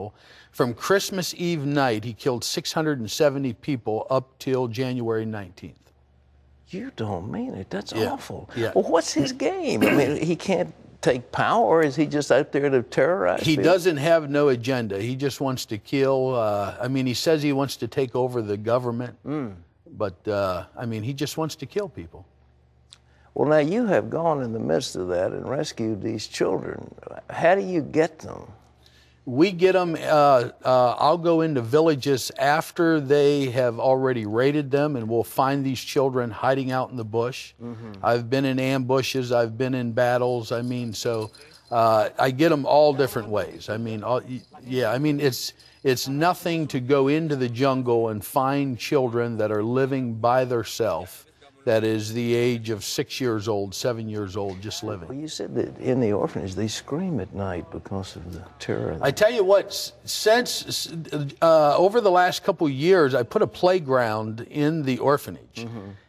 people. From Christmas Eve night, he killed 670 people up till January 19th. You don't mean it. That's awful. Yeah. Well, what's his game? I mean, he can't take power, or is he just out there to terrorize He people? doesn't have no agenda. He just wants to kill. I mean, he says he wants to take over the government, but I mean, he just wants to kill people. Well, now you have gone in the midst of that and rescued these children. How do you get them? We get them, I'll go into villages after they have already raided them, and we'll find these children hiding out in the bush. I've been in ambushes, I've been in battles. I mean, so I get them all different ways. I mean, yeah, I mean, it's nothing to go into the jungle and find children that are living by themselves. That is the age of 6 years old, 7 years old, just living. Well, you said that in the orphanage they scream at night because of the terror. I tell you what, since over the last couple years, I put a playground in the orphanage.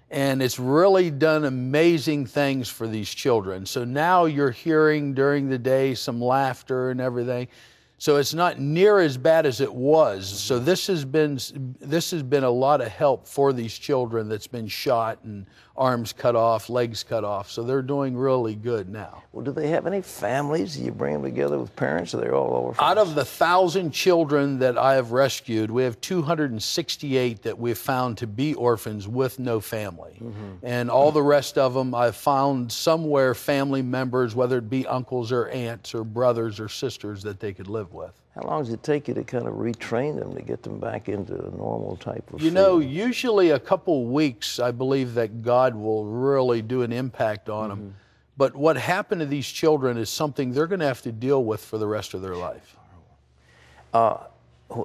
And it's really done amazing things for these children. So now you're hearing during the day some laughter and everything. So it's not near as bad as it was. So this has been a lot of help for these children that's been shot and arms cut off, legs cut off. So they're doing really good now. Well, do they have any families? Do you bring them together with parents, or they're all orphans? Out of the 1,000 children that I have rescued, we have 268 that we've found to be orphans with no family. And all the rest of them, I've found somewhere family members, whether it be uncles or aunts or brothers or sisters that they could live with. How long does it take you to kind of retrain them to get them back into a normal type of You know, usually a couple weeks, I believe that God will really do an impact on them. But what happened to these children is something they're going to have to deal with for the rest of their life.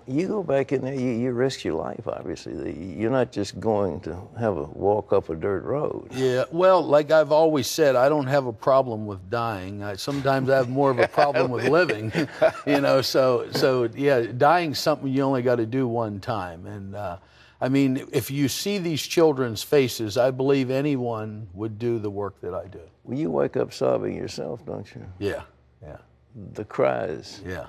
You go back in there, you risk your life, obviously. You're not just going to have a walk up a dirt road. Yeah, well, like I've always said, I don't have a problem with dying. Sometimes I have more of a problem with living, you know, so yeah, dying's something you only got to do one time. And I mean, if you see these children's faces, I believe anyone would do the work that I do. Well, you wake up sobbing yourself, don't you? Yeah, yeah. The cries. Yeah.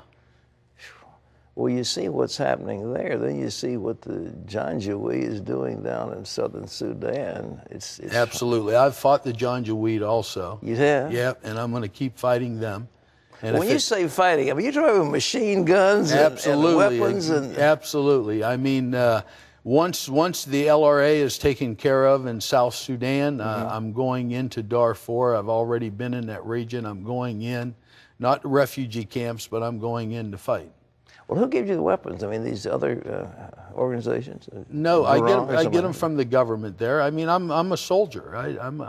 Well, you see what's happening there, then you see what the Janjaweed is doing down in southern Sudan. It's Absolutely. I've fought the Janjaweed also. You have? Yeah, and I'm going to keep fighting them. And when you say fighting, I mean, you're talking about machine guns and weapons? Absolutely. I mean, once the LRA is taken care of in South Sudan, I'm going into Darfur. I've already been in that region. I'm going in, not refugee camps, but I'm going in to fight. Well, who gives you the weapons? I mean, these other organizations? No, I get them from the government there. I mean, I'm a soldier. I'm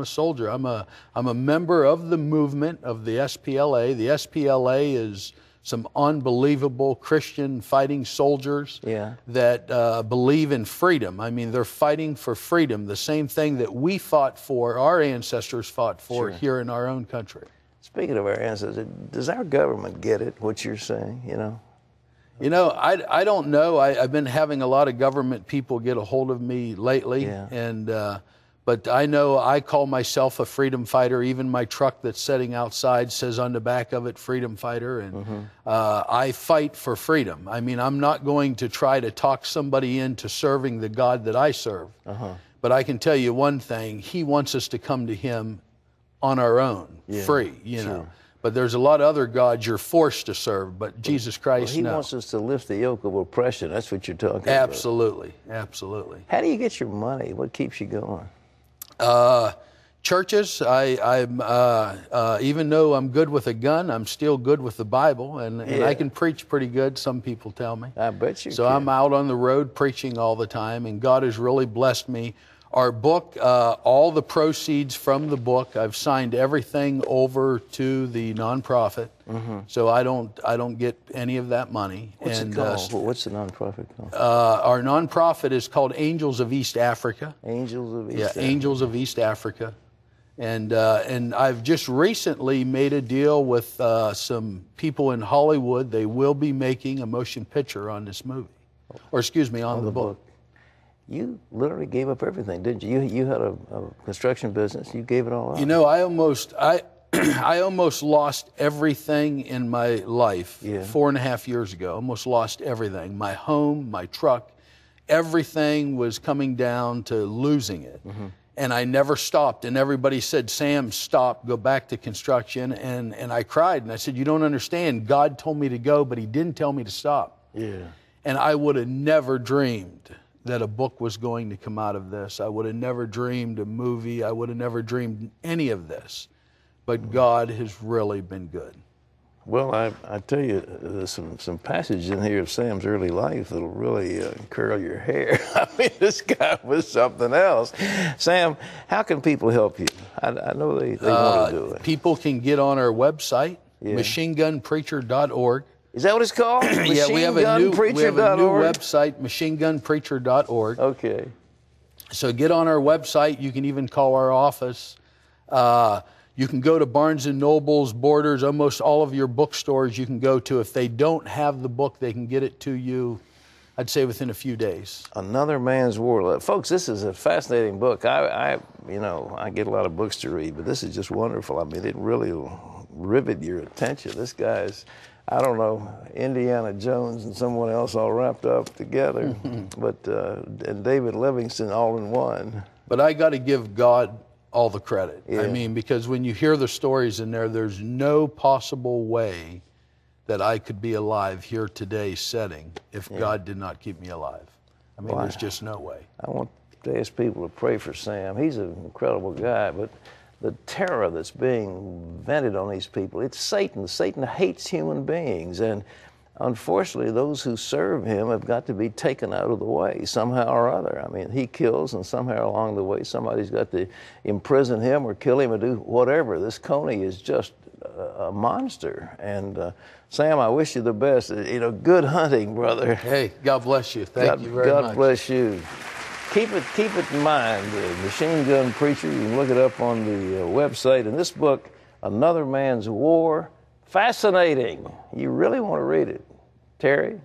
a soldier. I'm a member of the movement of the SPLA. The SPLA is some unbelievable Christian fighting soldiers that believe in freedom. I mean, they're fighting for freedom, the same thing that we fought for, our ancestors fought for here in our own country. Speaking of our ancestors, does our government get it, what you're saying, you know? You know, I don't know. I've been having a lot of government people get a hold of me lately, and but I know I call myself a freedom fighter. Even my truck that's sitting outside says on the back of it, freedom fighter, and I fight for freedom. I mean, I'm not going to try to talk somebody into serving the God that I serve, but I can tell you one thing, He wants us to come to Him on our own, free, you know. But there's a lot of other gods you're forced to serve, but Jesus Christ, He wants us to lift the yoke of oppression. That's what you're talking about. Absolutely, absolutely. How do you get your money? What keeps you going? Churches, even though I'm good with a gun, I'm still good with the Bible, and I can preach pretty good, some people tell me. I bet you So I'm out on the road preaching all the time, and God has really blessed me. Our book, all the proceeds from the book, I've signed everything over to the nonprofit, so I don't get any of that money. What's it called? What's the nonprofit called? Our nonprofit is called Angels of East Africa. Angels of East Africa. Angels of East Africa, and I've just recently made a deal with some people in Hollywood. They will be making a motion picture on this movie, or excuse me, on the book. You literally gave up everything, didn't you? You had a construction business. You gave it all up. You know, I almost lost everything in my life 4.5 years ago. Almost lost everything. My home, my truck, everything was coming down to losing it. And I never stopped. And everybody said, Sam, stop, go back to construction. And I cried and I said, you don't understand. God told me to go, but he didn't tell me to stop. And I would have never dreamed that a book was going to come out of this. I would have never dreamed a movie. I would have never dreamed any of this. But God has really been good. Well, I tell you, there's some passages in here of Sam's early life that'll really curl your hair. I mean, this guy was something else. Sam, how can people help you? I know they want to do it. People can get on our website, machinegunpreacher.org. Is that what it's called? Yeah, we have a new website, machinegunpreacher.org. Okay. So get on our website. You can even call our office. You can go to Barnes & Noble's, Borders, almost all of your bookstores you can go to. If they don't have the book, they can get it to you, I'd say, within a few days. Another Man's War. Folks, this is a fascinating book. I get a lot of books to read, but this is just wonderful. I mean, it really will rivet your attention. This guy's, I don't know, Indiana Jones and someone else all wrapped up together, but and David Livingston all in one. But I got to give God all the credit. I mean, because when you hear the stories in there, there's no possible way that I could be alive here today setting if God did not keep me alive. I mean, there's just no way. I want to ask people to pray for Sam. He's an incredible guy, but the terror that's being vented on these people, it's Satan. Satan hates human beings, and unfortunately, those who serve him have got to be taken out of the way somehow or other. I mean, he kills, and somehow along the way, somebody's got to imprison him or kill him or do whatever. This Coney is just a monster. And Sam, I wish you the best. Good hunting, brother. Hey, God bless you. Thank you very much. God bless you. Keep it in mind. Machine Gun Preacher. You can look it up on the website. And this book, Another Man's War. Fascinating. You really want to read it. Terry?